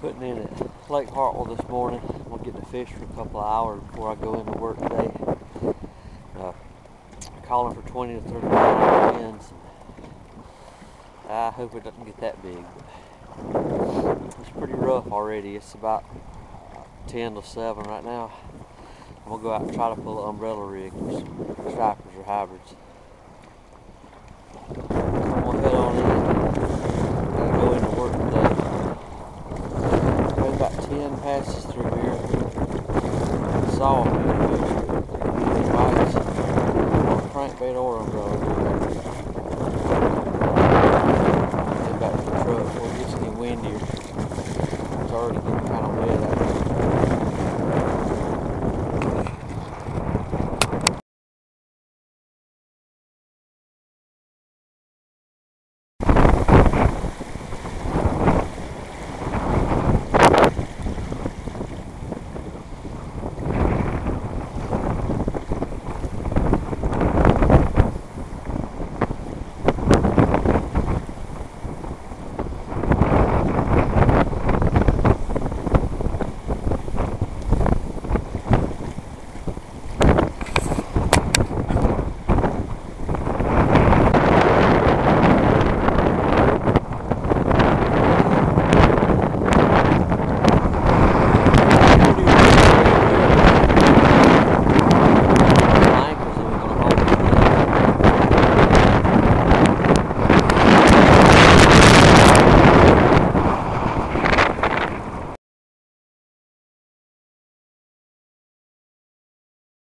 putting in at Lake Hartwell this morning. I'm going to get to fish for a couple of hours before I go into work today. Calling for 20 to 30 mile winds. I hope it doesn't get that big. It's pretty rough already. It's about 10 to 7 right now. I'm going to go out and try to pull an umbrella rig with some stripers or hybrids.